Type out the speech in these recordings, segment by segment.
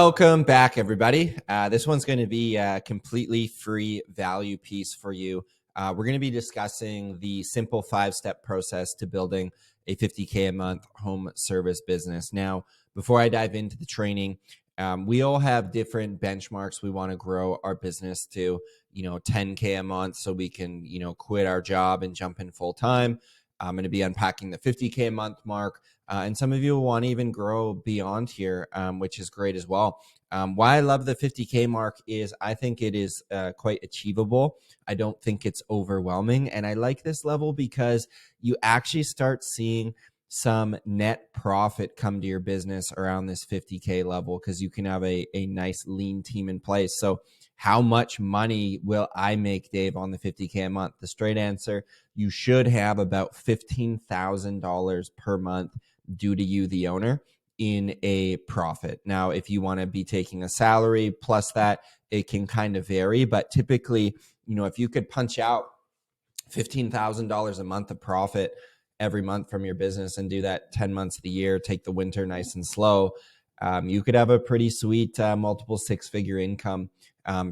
Welcome back, everybody. This one's going to be a completely free value piece for you. We're going to be discussing the simple 5-step process to building a $50K a month home service business. Now, before I dive into the training, we all have different benchmarks. We want to grow our business to, $10K a month so we can, quit our job and jump in full time. I'm going to be unpacking the $50K a month mark. And some of you will want to even grow beyond here, which is great as well. Why I love the $50K mark is I think it is quite achievable. I don't think it's overwhelming. And I like this level because you actually start seeing some net profit come to your business around this $50K level because you can have a nice lean team in place. So how much money will I make, Dave, on the $50K a month? The straight answer, you should have about $15,000 per month due to you, the owner, in a profit. Now, if you want to be taking a salary plus that, it can kind of vary. But typically, if you could punch out $15,000 a month of profit every month from your business and do that 10 months of the year, take the winter nice and slow, you could have a pretty sweet multiple 6-figure income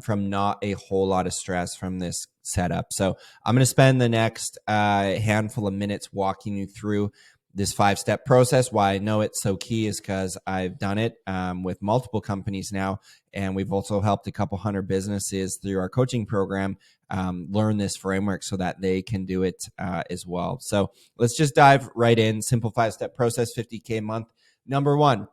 from not a whole lot of stress from this setup. So I'm going to spend the next handful of minutes walking you through this 5-step process. Why I know it's so key is because I've done it with multiple companies now, and we've also helped a couple hundred businesses through our coaching program learn this framework so that they can do it as well. So let's just dive right in. Simple 5-step process, $50K a month. Number one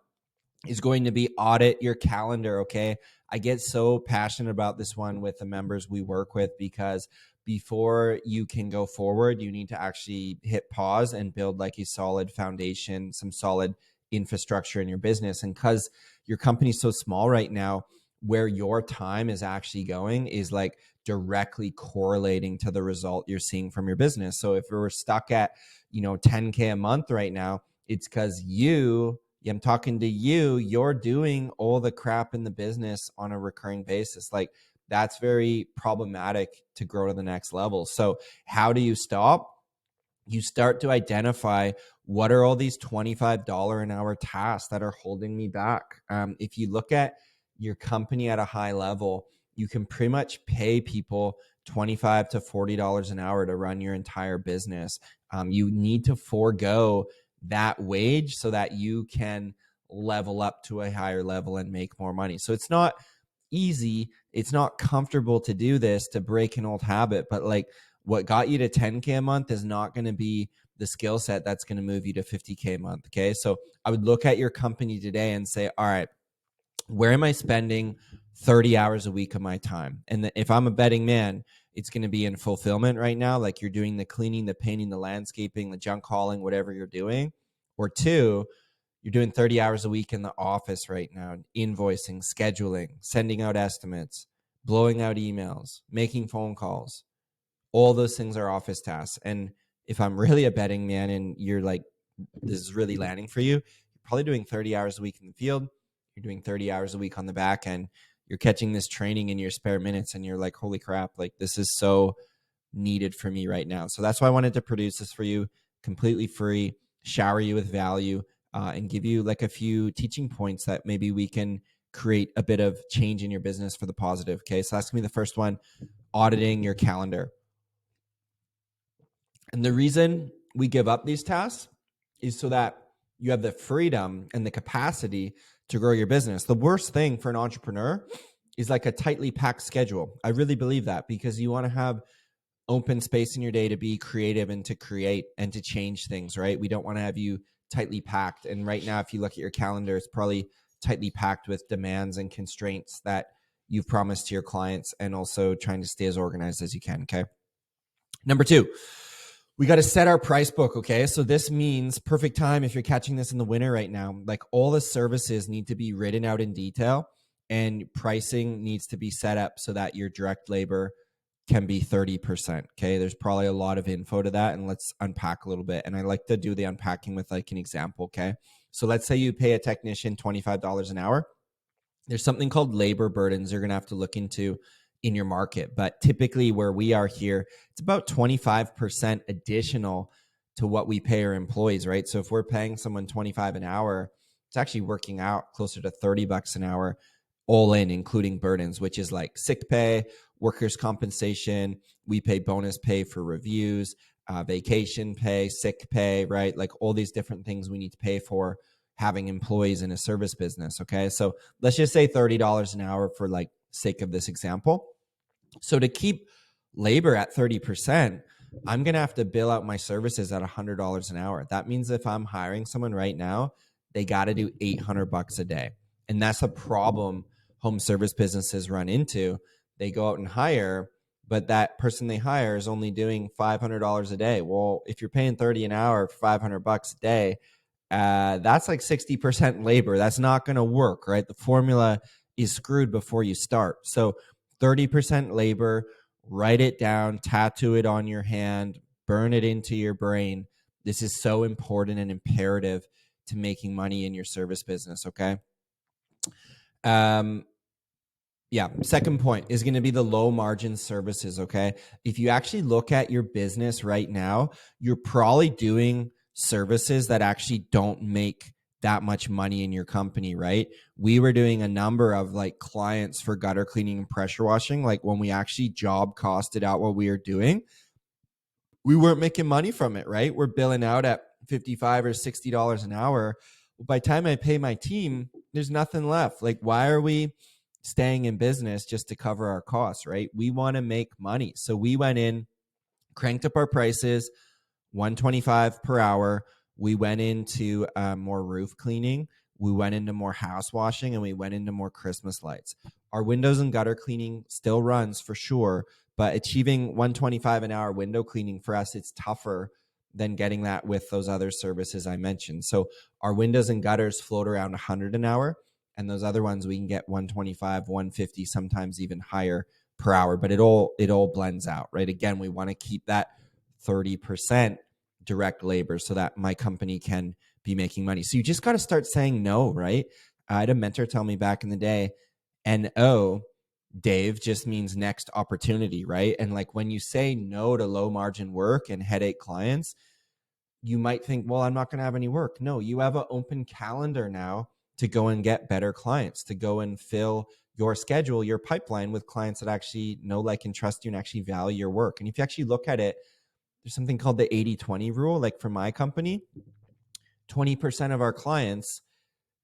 is going to be audit your calendar, okay? I get so passionate about this one with the members we work with because before you can go forward, you need to actually hit pause and build like a solid foundation, some solid infrastructure in your business. And because your company's so small right now, where your time is actually going is like directly correlating to the result you're seeing from your business. So if we're stuck at, $10K a month right now, it's because I'm talking to you, you're doing all the crap in the business on a recurring basis. Like, that's very problematic to grow to the next level. So how do you stop? You start to identify what are all these $25 an hour tasks that are holding me back. If you look at your company at a high level, you can pretty much pay people $25 to $40 an hour to run your entire business. You need to forego that wage so that you can level up to a higher level and make more money. So it's not easy. It's not comfortable to do this, to break an old habit, but like what got you to 10K a month is not going to be the skill set that's going to move you to 50K a month. Okay. So I would look at your company today and say, all right, where am I spending 30 hours a week of my time? And if I'm a betting man, it's going to be in fulfillment right now. Like you're doing the cleaning, the painting, the landscaping, the junk hauling, whatever you're doing. Or 2, you're doing 30 hours a week in the office right now, invoicing, scheduling, sending out estimates, blowing out emails, making phone calls. All those things are office tasks. And if I'm really a betting man and you're like, this is really landing for you, you're probably doing 30 hours a week in the field. You're doing 30 hours a week on the back end. You're catching this training in your spare minutes and you're like, holy crap, like this is so needed for me right now. So that's why I wanted to produce this for you completely free, shower you with value, and give you like a few teaching points that maybe we can create a bit of change in your business for the positive. Okay. So that's gonna be the first one, auditing your calendar. And the reason we give up these tasks is so that you have the freedom and the capacity to grow your business. The worst thing for an entrepreneur is like a tightly packed schedule. I really believe that because you want to have open space in your day to be creative and to create and to change things, right? We don't want to have you tightly packed. And right now, if you look at your calendar, it's probably tightly packed with demands and constraints that you've promised to your clients and also trying to stay as organized as you can, okay? Number 2, we got to set our price book, okay? So this means perfect time if you're catching this in the winter right now, like all the services need to be written out in detail and pricing needs to be set up so that your direct labor can be 30%, okay? There's probably a lot of info to that and let's unpack a little bit. And I like to do the unpacking with like an example, okay? So let's say you pay a technician $25 an hour. There's something called labor burdens you're going to have to look into in your market. But typically where we are here, it's about 25% additional to what we pay our employees, right? So if we're paying someone $25 an hour it's actually working out closer to $30 an hour, all in, including burdens, which is like sick pay, workers' compensation. We pay bonus pay for reviews, vacation pay, sick pay, right? Like all these different things we need to pay for having employees in a service business. Okay. So let's just say $30 an hour for like sake of this example. So to keep labor at 30%, I'm going to have to bill out my services at $100 an hour. That means if I'm hiring someone right now, they got to do $800 a day. And that's a problem home service businesses run into. They go out and hire, but that person they hire is only doing $500 a day. Well, if you're paying 30 an hour for $500 a day, that's like 60% labor. That's not going to work, right? The formula is screwed before you start. So 30% labor, write it down, tattoo it on your hand, burn it into your brain. This is so important and imperative to making money in your service business, okay? Second point is going to be the low margin services, okay? If you actually look at your business right now, you're probably doing services that actually don't make that much money in your company, right? We were doing a number of like clients for gutter cleaning and pressure washing. Like when we actually job costed out what we were doing, we weren't making money from it, right? We're billing out at $55 or $60 an hour. Well, by the time I pay my team, there's nothing left. Like, why are we staying in business just to cover our costs, right? We want to make money. So we went in, cranked up our prices, $125 per hour. We went into more roof cleaning. We went into more house washing, and we went into more Christmas lights. Our windows and gutter cleaning still runs for sure, but achieving $125 an hour window cleaning for us, it's tougher than getting that with those other services I mentioned. So our windows and gutters float around $100 an hour, and those other ones we can get $125, $150, sometimes even higher per hour. But it all blends out, right? Again, we want to keep that 30% direct labor so that my company can be making money. So you just got to start saying no, right? I had a mentor tell me back in the day, NO, Dave, just means next opportunity, right? And like when you say no to low margin work and headache clients, you might think, well, I'm not going to have any work. No, you have an open calendar now to go and get better clients, to go and fill your schedule, your pipeline with clients that actually know, like, and trust you and actually value your work. And if you actually look at it, there's something called the 80-20 rule. Like for my company, 20% of our clients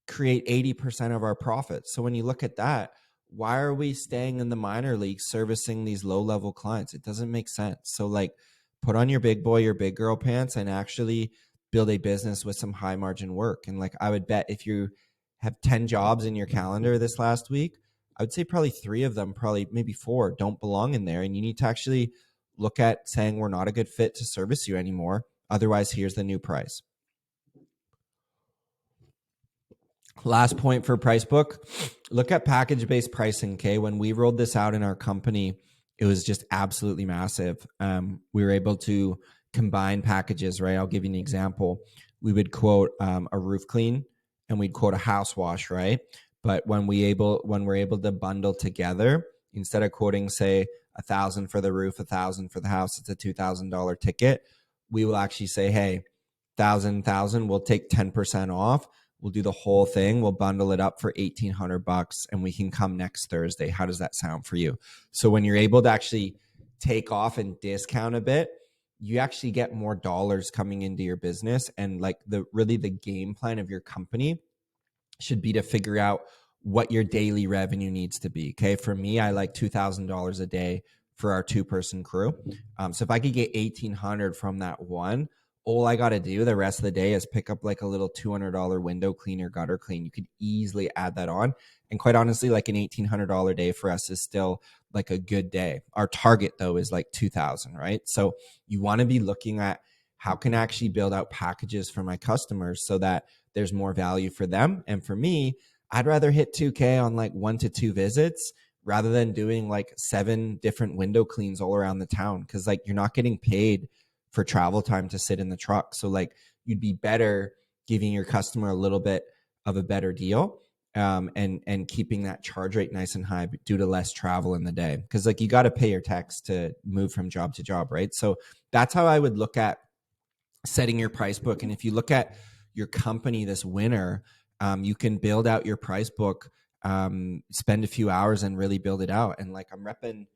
create 80% of our profits. So when you look at that, why are we staying in the minor leagues servicing these low-level clients? It doesn't make sense. So like put on your big boy, your big girl pants and actually build a business with some high margin work. And like I would bet if you have 10 jobs in your calendar this last week, I would say probably 3 of them, probably maybe 4 don't belong in there. And you need to actually look at saying we're not a good fit to service you anymore. Otherwise, here's the new price. Last point for price book, look at package-based pricing, okay? When we rolled this out in our company, it was just absolutely massive. We were able to combine packages, right? I'll give you an example. We would quote a roof clean and we'd quote a house wash, right? But when we're able to bundle together, instead of quoting, say, $1,000 for the roof, $1,000 for the house, it's a $2,000 ticket. We will actually say, hey, $1,000, we'll take 10% off. We'll do the whole thing. We'll bundle it up for $1,800 and we can come next Thursday. How does that sound for you? So when you're able to actually take off and discount a bit, you actually get more dollars coming into your business. And like the game plan of your company should be to figure out what your daily revenue needs to be. Okay. For me, I like $2,000 a day for our 2-person crew. So if I could get $1,800 from that one, all I got to do the rest of the day is pick up like a little $200 window cleaner, gutter clean. You could easily add that on. And quite honestly, like an $1,800 day for us is still like a good day. Our target though is like 2,000, right? So you want to be looking at how can I actually build out packages for my customers so that there's more value for them. And for me, I'd rather hit 2K on like 1 to 2 visits rather than doing like 7 different window cleans all around the town. Cause like you're not getting paid for travel time to sit in the truck. So like you'd be better giving your customer a little bit of a better deal and keeping that charge rate nice and high due to less travel in the day. Because like you got to pay your tax to move from job to job, right? So that's how I would look at setting your price book. And if you look at your company this winter, You can build out your price book, spend a few hours and really build it out. And like I'm repping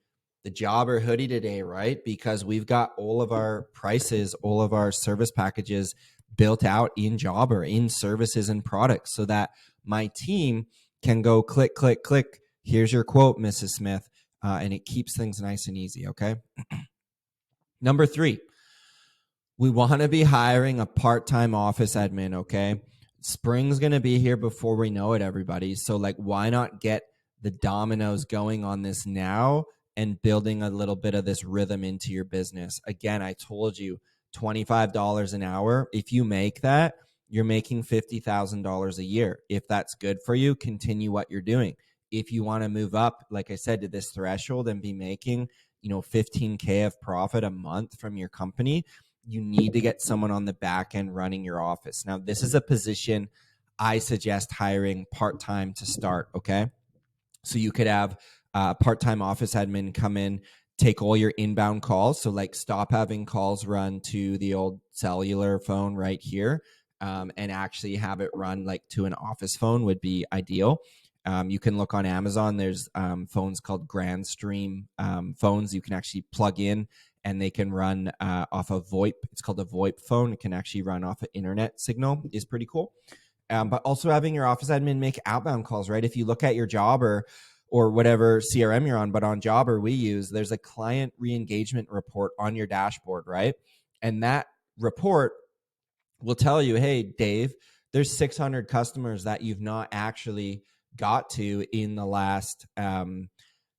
the Jobber hoodie today, right? Because we've got all of our prices, all of our service packages built out in Jobber, in services and products, so that my team can go click, click, click. Here's your quote, Mrs. Smith. And it keeps things nice and easy, okay? Number 3, we want to be hiring a part-time office admin, okay? Spring's going to be here before we know it, everybody. So like, why not get the dominoes going on this now and building a little bit of this rhythm into your business? Again, I told you $25 an hour. If you make that, you're making $50,000 a year. If that's good for you, continue what you're doing. If you want to move up, like I said, to this threshold and be making, 15K of profit a month from your company, you need to get someone on the back end running your office. Now, this is a position I suggest hiring part-time to start, okay? So you could have a part-time office admin come in, take all your inbound calls. So like stop having calls run to the old cellular phone right here, and actually have it run like to an office phone would be ideal. You can look on Amazon. There's phones called Grand Stream phones you can actually plug in, and they can run off of VoIP. It's called a VoIP phone. It can actually run off an internet signal. Is pretty cool. But also having your office admin make outbound calls, right? If you look at your Jobber or whatever CRM you're on, but on Jobber we use, there's a client re-engagement report on your dashboard, right? And that report will tell you, hey, Dave, there's 600 customers that you've not actually got to in the last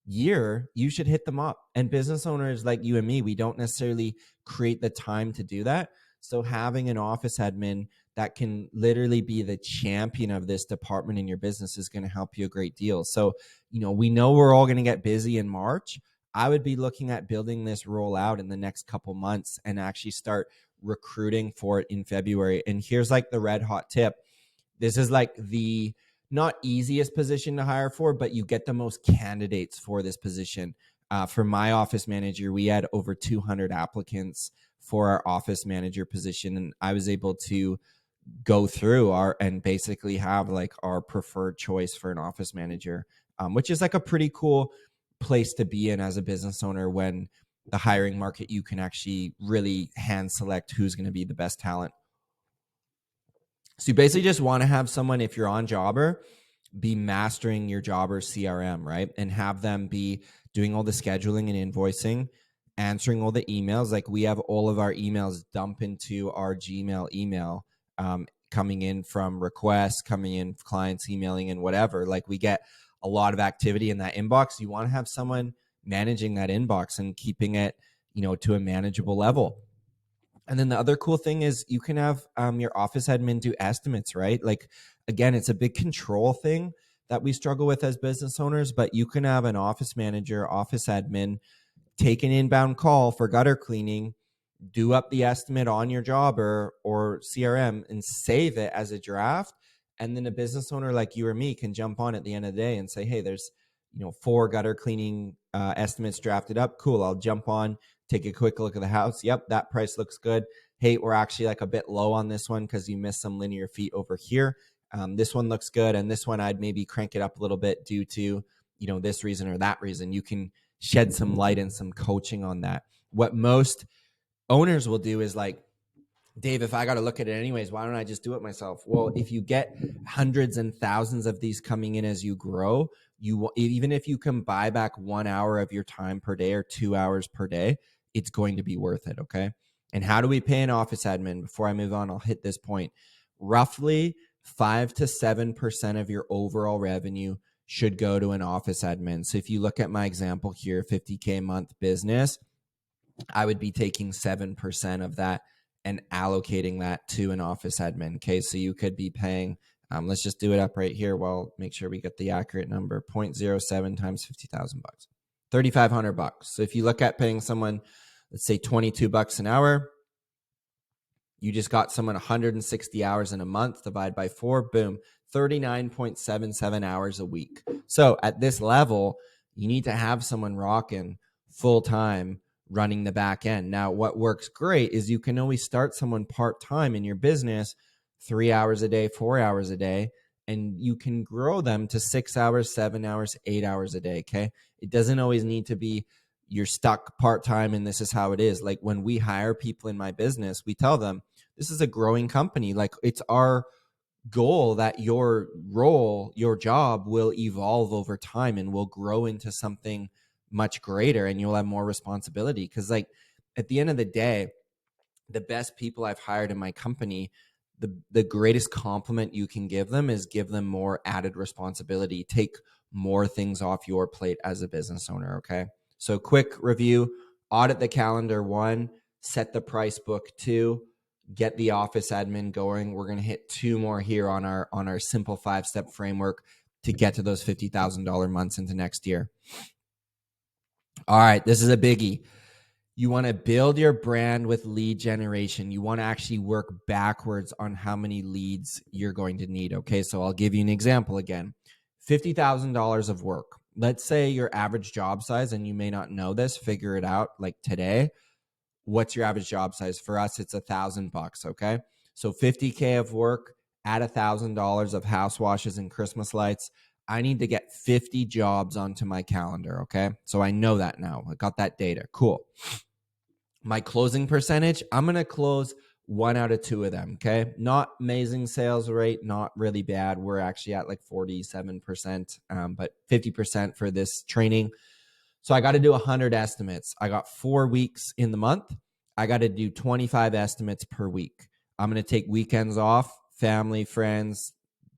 year. You should hit them up. And business owners like you and me, we don't necessarily create the time to do that. So having an office admin that can literally be the champion of this department in your business is going to help you a great deal. So, we know we're all going to get busy in March. I would be looking at building this role out in the next couple months and actually start recruiting for it in February. And here's like the red hot tip. This is like the not easiest position to hire for, but you get the most candidates for this position. For my office manager, we had over 200 applicants for our office manager position. And I was able to go through and basically have like our preferred choice for an office manager, which is like a pretty cool place to be in as a business owner when the hiring market, you can actually really hand select who's going to be the best talent. So you basically just want to have someone, if you're on Jobber, be mastering your Jobber CRM, right? And have them be doing all the scheduling and invoicing, answering all the emails. Like we have all of our emails dump into our Gmail email, coming in from requests, coming in clients emailing and whatever. Like we get a lot of activity in that inbox. You want to have someone managing that inbox and keeping it, to a manageable level. And then the other cool thing is you can have your office admin do estimates, right? Like, again, it's a big control thing that we struggle with as business owners, but you can have an office manager, office admin take an inbound call for gutter cleaning, do up the estimate on your Jobber or CRM and save it as a draft. And then a business owner like you or me can jump on at the end of the day and say, hey, there's 4 gutter cleaning estimates drafted up. Cool. I'll jump on, take a quick look at the house. Yep, that price looks good. Hey, we're actually like a bit low on this one because you missed some linear feet over here. This one looks good. And this one, I'd maybe crank it up a little bit due to, this reason or that reason. You can shed some light and some coaching on that. What most owners will do is like, Dave, if I got to look at it anyways, why don't I just do it myself? Well, if you get hundreds and thousands of these coming in as you grow, even if you can buy back 1 hour of your time per day or 2 hours per day, it's going to be worth it. Okay. And how do we pay an office admin? Before I move on, I'll hit this point. Roughly 5 to 7% of your overall revenue should go to an office admin. So if you look at my example here, 50K a month business, I would be taking 7% of that and allocating that to an office admin. Okay, so you could be paying, let's just do it up right here. Well, make sure we get the accurate number, 0.07 times 50,000 bucks, 3,500 bucks. So if you look at paying someone, let's say 22 bucks an hour, you just got someone 160 hours in a month, divide by 4, boom, 39.77 hours a week. So at this level, you need to have someone rocking full time running the back end. Now, what works great is you can always start someone part-time in your business, 3 hours a day, 4 hours a day, and you can grow them to 6 hours, 7 hours, 8 hours a day. Okay. It doesn't always need to be you're stuck part-time and this is how it is. Like when we hire people in my business, we tell them this is a growing company. Like it's our goal that your role, your job will evolve over time and will grow into something much greater, and you'll have more responsibility. Because like at the end of the day, the best people I've hired in my company, the greatest compliment you can give them is give them more added responsibility, take more things off your plate as a business owner. Okay. So quick review: audit the calendar, 1, set the price book, 2, get the office admin going. We're going to hit 2 more here on our simple 5-step framework to get to those $50,000 months into next year. All right. This is a biggie. You want to build your brand with lead generation. You want to actually work backwards on how many leads you're going to need. Okay, so I'll give you an example again. $50,000 of work. Let's say your average job size, and you may not know this, figure it out like today. What's your average job size? For us, it's $1,000, okay? So $50K of work at $1,000 of house washes and Christmas lights. I need to get 50 jobs onto my calendar, okay? So I know that now. I got that data. Cool. My closing percentage, I'm going to close 1 out of 2 of them, okay? Not amazing sales rate, not really bad. We're actually at like 47%, but 50% for this training. So I got to do 100 estimates. I got 4 weeks in the month. I got to do 25 estimates per week. I'm going to take weekends off, family, friends,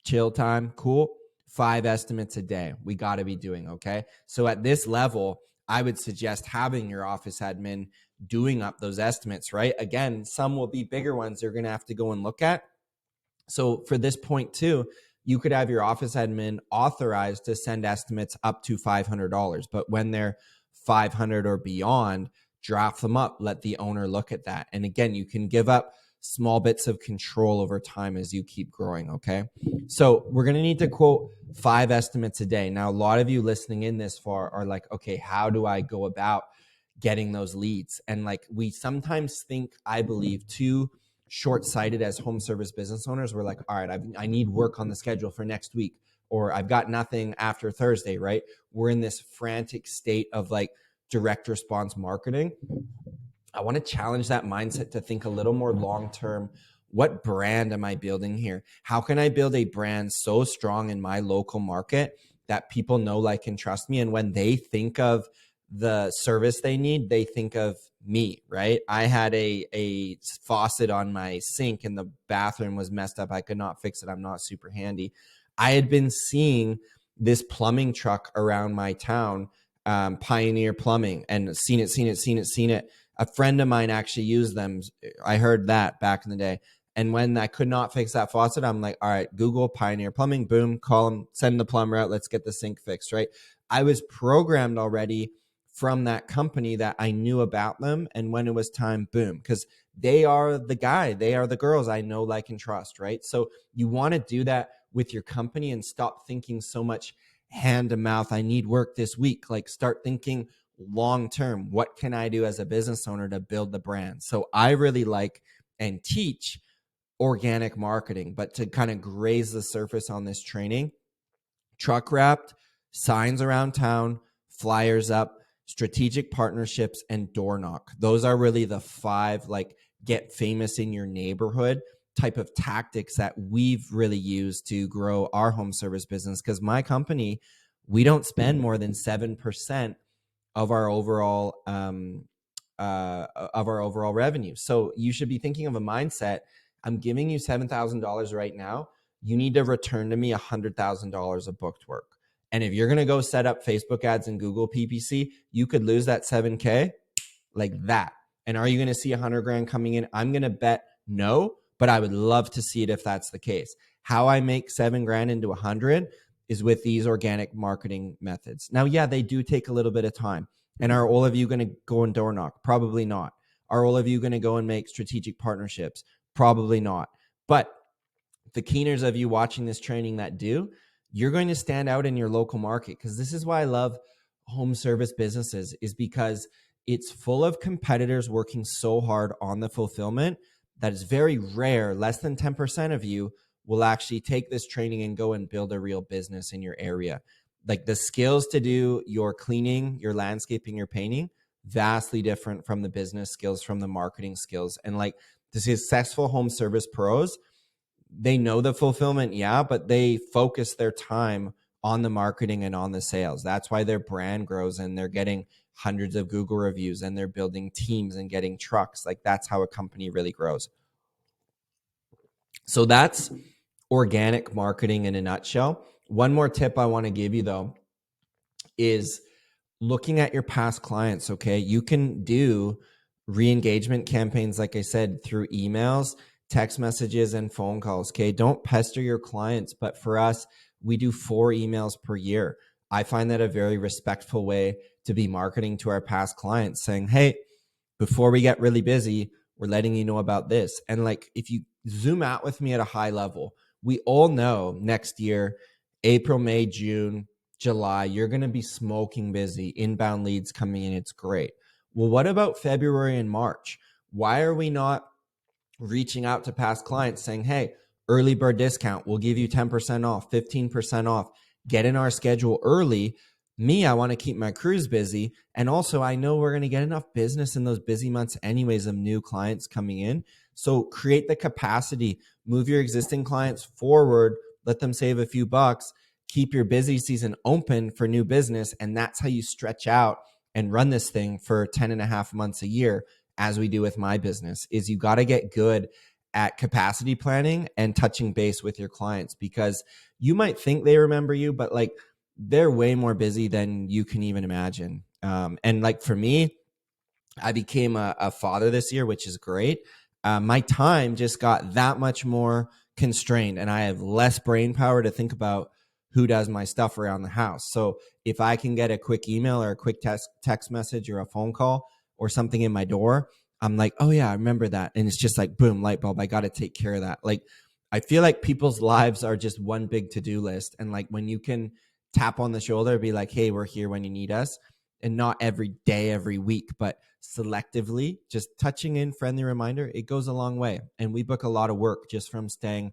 chill time. Cool. 5 estimates a day. We got to be doing, okay? So at this level, I would suggest having your office admin doing up those estimates, right? Again, some will be bigger ones you're going to have to go and look at. So for this point too, you could have your office admin authorized to send estimates up to $500, but when they're 500 or beyond, draft them up, let the owner look at that. And again, you can give up small bits of control over time as you keep growing, okay? So we're going to need to quote 5 estimates a day. Now, a lot of you listening in this far are like, okay, how do I go about getting those leads? And like we sometimes think, I believe, too short-sighted as home service business owners. We're like, all right, I need work on the schedule for next week, or I've got nothing after Thursday, right? We're in this frantic state of like direct response marketing. I want to challenge that mindset to think a little more long-term. What brand am I building here? How can I build a brand so strong in my local market that people know, like, and trust me? And when they think of the service they need, they think of me, right? I had a faucet on my sink and the bathroom was messed up. I could not fix it. I'm not super handy. I had been seeing this plumbing truck around my town, Pioneer Plumbing, and seen it. A friend of mine actually used them. I heard that back in the day. And when I could not fix that faucet, I'm like, all right, Google Pioneer Plumbing, boom, call them, send the plumber out. Let's get the sink fixed, right? I was programmed already from that company that I knew about them. And when it was time, boom, because they are the guy, they are the girls I know, like, and trust, right? So you want to do that with your company and stop thinking so much hand to mouth. I need work this week. Like, start thinking long term. What can I do as a business owner to build the brand? So I really like and teach organic marketing, but to kind of graze the surface on this training, truck wrapped, signs around town, flyers up, strategic partnerships, and door knock. Those are really the 5 like get famous in your neighborhood type of tactics that we've really used to grow our home service business. Because my company, we don't spend more than 7% of our overall revenue. So you should be thinking of a mindset. I'm giving you $7,000 right now. You need to return to me $100,000 of booked work. And if you're going to go set up Facebook ads and Google PPC, you could lose that 7K like that. And are you going to see 100 grand coming in? I'm going to bet no, but I would love to see it if that's the case. How I make 7 grand into 100 is with these organic marketing methods. Now, yeah, they do take a little bit of time. And are all of you going to go and door knock? Probably not. Are all of you going to go and make strategic partnerships? Probably not. But the keeners of you watching this training that do, you're going to stand out in your local market. Because this is why I love home service businesses, is because it's full of competitors working so hard on the fulfillment that it's very rare. Less than 10% of you will actually take this training and go and build a real business in your area. Like the skills to do your cleaning, your landscaping, your painting, vastly different from the business skills, from the marketing skills. And like the successful home service pros, they know the fulfillment, yeah, but they focus their time on the marketing and on the sales. That's why their brand grows and they're getting hundreds of Google reviews and they're building teams and getting trucks. Like that's how a company really grows. So that's organic marketing in a nutshell. One more tip I want to give you though is looking at your past clients. Okay. You can do re-engagement campaigns, like I said, through emails, text messages, and phone calls. Okay. Don't pester your clients. But for us, we do 4 emails per year. I find that a very respectful way to be marketing to our past clients, saying, hey, before we get really busy, we're letting you know about this. And like, if you zoom out with me at a high level, we all know next year, April, May, June, July, you're going to be smoking busy, inbound leads coming in. It's great. Well, what about February and March? Why are we not reaching out to past clients saying, hey, early bird discount, we'll give you 10% off, 15% off, get in our schedule early. Me, I want to keep my crews busy. And also, I know we're going to get enough business in those busy months anyways of new clients coming in. So create the capacity, move your existing clients forward, let them save a few bucks, keep your busy season open for new business. And that's how you stretch out and run this thing for 10 and a half months a year, as we do with my business. Is you got to get good at capacity planning and touching base with your clients, because you might think they remember you, but like they're way more busy than you can even imagine. And like for me, I became a father this year, which is great. My time just got that much more constrained and I have less brain power to think about who does my stuff around the house. So if I can get a quick email or a quick text message or a phone call or something in my door, I'm like, oh yeah, I remember that. And it's just like, boom, light bulb. I got to take care of that. Like, I feel like people's lives are just one big to-do list. And like when you can tap on the shoulder, be like, hey, we're here when you need us. And not every day, every week, but selectively, just touching in friendly reminder, it goes a long way. And we book a lot of work just from staying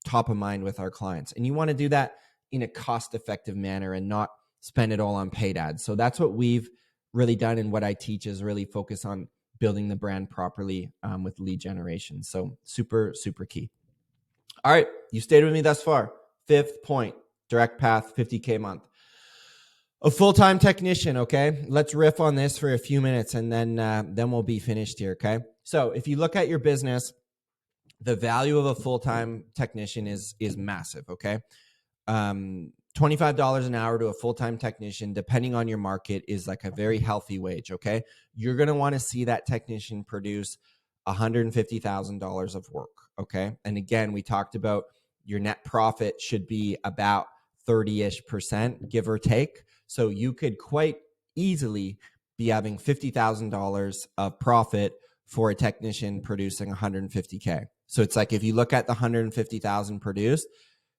top of mind with our clients. And you want to do that in a cost-effective manner and not spend it all on paid ads. So that's what we've really done. And what I teach is really focus on building the brand properly with lead generation. So super, super key. All right. You stayed with me thus far. 5th point, direct path, 50K a month. A full-time technician, okay? Let's riff on this for a few minutes and then we'll be finished here, okay? So if you look at your business, the value of a full-time technician is massive, okay? $25 an hour to a full-time technician, depending on your market, is like a very healthy wage, okay? You're going to want to see that technician produce $150,000 of work, okay? And again, we talked about your net profit should be about 30-ish%, give or take. So you could quite easily be having $50,000 of profit for a technician producing 150K. So it's like if you look at the 150,000 produced,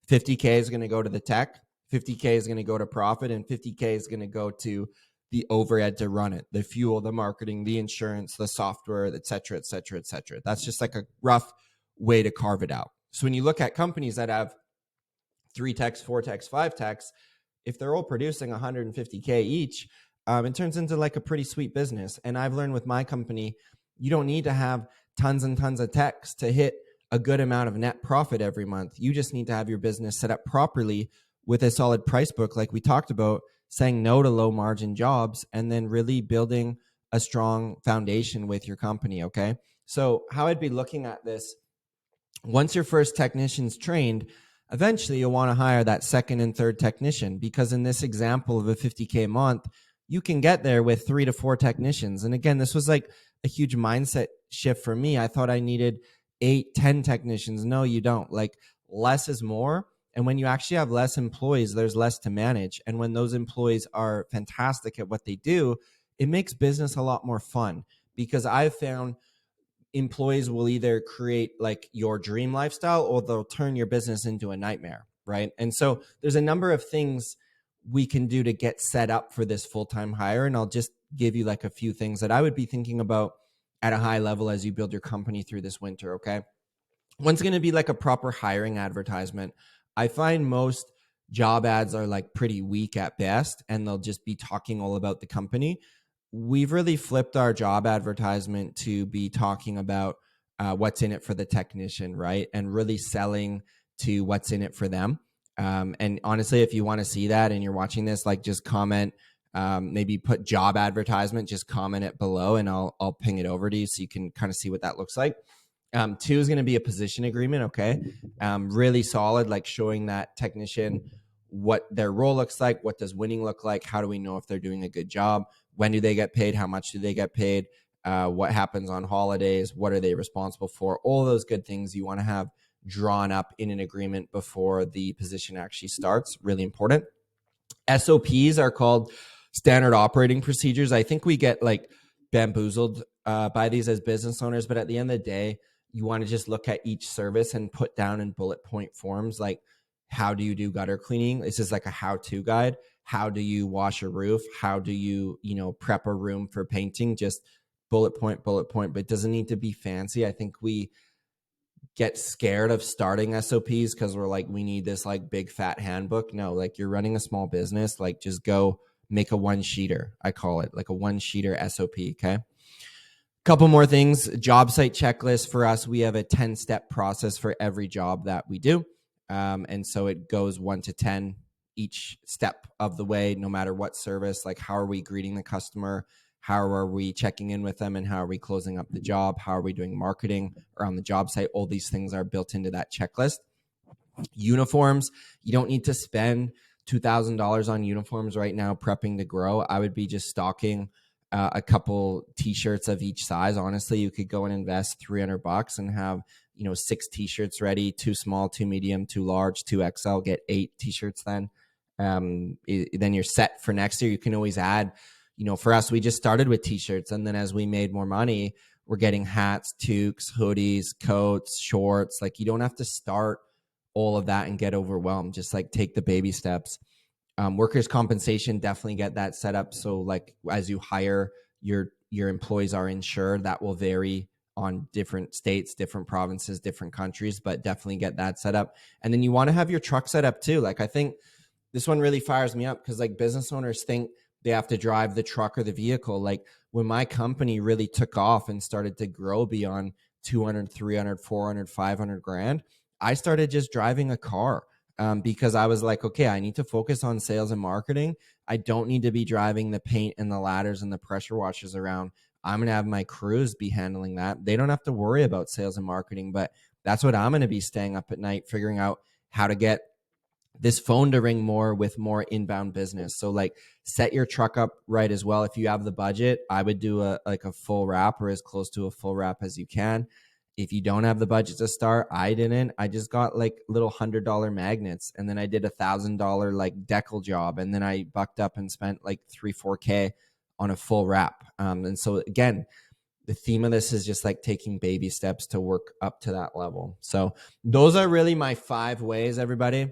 50K is going to go to the tech, 50K is going to go to profit, and 50K is going to go to the overhead to run it, the fuel, the marketing, the insurance, the software, et cetera, et cetera, et cetera. That's just like a rough way to carve it out. So when you look at companies that have 3 techs, 4 techs, 5 techs, if they're all producing 150K each, it turns into like a pretty sweet business. And I've learned with my company, you don't need to have tons and tons of techs to hit a good amount of net profit every month. You just need to have your business set up properly with a solid price book, like we talked about, saying no to low margin jobs, and then really building a strong foundation with your company, okay? So how I'd be looking at this, once your first technician's trained, eventually you'll want to hire that second and third technician, because in this example of a 50K a month, you can get there with 3 to 4 technicians. And again, this was like a huge mindset shift for me. I thought I needed 8, 10 technicians. No, you don't. Like, less is more. And when you actually have less employees, there's less to manage. And when those employees are fantastic at what they do, it makes business a lot more fun, because I've found employees will either create like your dream lifestyle or they'll turn your business into a nightmare, right? And so there's a number of things we can do to get set up for this full-time hire. And I'll just give you like a few things that I would be thinking about at a high level as you build your company through this winter, okay? One's going to be like a proper hiring advertisement. I find most job ads are like pretty weak at best, and they'll just be talking all about the company. We've really flipped our job advertisement to be talking about what's in it for the technician, right? And really selling to what's in it for them. And honestly, if you want to see that and you're watching this, like just comment, maybe put job advertisement, just comment it below, and I'll ping it over to you so you can kind of see what that looks like. 2 is going to be a position agreement. Okay. Really solid, like showing that technician what their role looks like. What does winning look like? How do we know if they're doing a good job? When do they get paid? How much do they get paid? What happens on holidays? What are they responsible for? All those good things you want to have drawn up in an agreement before the position actually starts. Really important. SOPs are called standard operating procedures. I think we get like bamboozled by these as business owners, but at the end of the day, you want to just look at each service and put down in bullet point forms, like how do you do gutter cleaning? This is like a how-to guide. How do you wash a roof? How do you, prep a room for painting? Just bullet point, but it doesn't need to be fancy. I think we get scared of starting SOPs because we're like, we need this like big fat handbook. No, like you're running a small business, like just go make a one-sheeter. I call it like a one-sheeter SOP. Okay. Couple more things. Job site checklist for us. We have a 10-step process for every job that we do. And so it goes 1 to 10 each step of the way, no matter what service. Like, how are we greeting the customer? How are we checking in with them? And how are we closing up the job? How are we doing marketing around the job site? All these things are built into that checklist. Uniforms. You don't need to spend $2,000 on uniforms right now prepping to grow. I would be just stocking a couple t-shirts of each size. Honestly, you could go and invest $300 and have 6 t-shirts ready, 2 small, 2 medium, 2 large, 2 XL. Get 8 t-shirts then. Then you're set for next year. You can always add. For us, we just started with t-shirts, and then as we made more money, we're getting hats, toques, hoodies, coats, shorts. Like, you don't have to start all of that and get overwhelmed. Just like take the baby steps. Workers' compensation, definitely get that set up. So like as you hire, your employees are insured. That will vary on different states, different provinces, different countries, but definitely get that set up. And then you want to have your truck set up too. Like, I think this one really fires me up because like business owners think they have to drive the truck or the vehicle. Like, when my company really took off and started to grow beyond 200, 300, 400, 500 grand, I started just driving a car. Because I was like, okay, I need to focus on sales and marketing. I don't need to be driving the paint and the ladders and the pressure washers around. I'm going to have my crews be handling that. They don't have to worry about sales and marketing, but that's what I'm going to be staying up at night, figuring out how to get this phone to ring more with more inbound business. So like, set your truck up right as well. If you have the budget, I would do a full wrap or as close to a full wrap as you can. If you don't have the budget to start, I didn't. I just got like little $100 magnets, and then I did $1,000 like decal job, and then I bucked up and spent like 3-4K on a full wrap. And so again, the theme of this is just like taking baby steps to work up to that level. So those are really my 5 ways, everybody.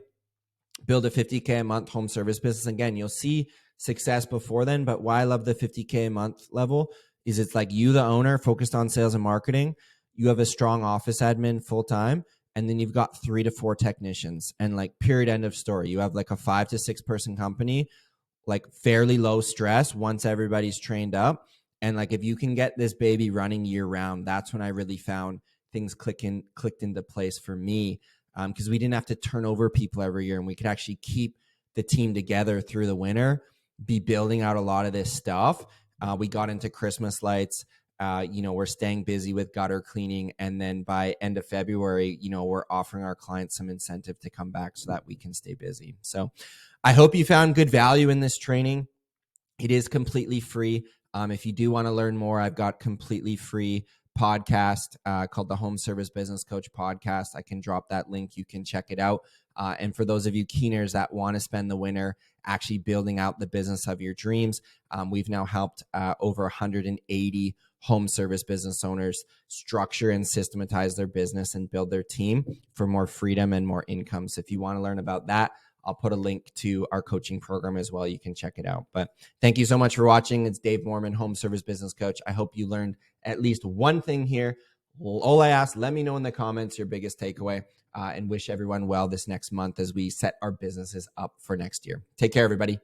Build a 50K a month home service business. Again, you'll see success before then, but why I love the 50K a month level is it's like you, the owner, focused on sales and marketing. You have a strong office admin full time, and then you've got 3 to 4 technicians, and like period, end of story. You have like a 5 to 6 person company, like fairly low stress once everybody's trained up. And like, if you can get this baby running year round, that's when I really found things clicked into place for me. Because we didn't have to turn over people every year, and we could actually keep the team together through the winter, be building out a lot of this stuff. We got into Christmas lights. We're staying busy with gutter cleaning. And then by end of February, we're offering our clients some incentive to come back so that we can stay busy. So I hope you found good value in this training. It is completely free. If you do want to learn more, I've got completely free podcast called the Home Service Business Coach Podcast. I can drop that link. You can check it out. And for those of you keeners that want to spend the winter actually building out the business of your dreams, we've now helped over 180 home service business owners structure and systematize their business and build their team for more freedom and more income. So if you want to learn about that, I'll put a link to our coaching program as well. You can check it out. But thank you so much for watching. It's Dave Moerman, Home Service Business Coach. I hope you learned at least one thing here. Well, all I ask, let me know in the comments your biggest takeaway, and wish everyone well this next month as we set our businesses up for next year. Take care, everybody.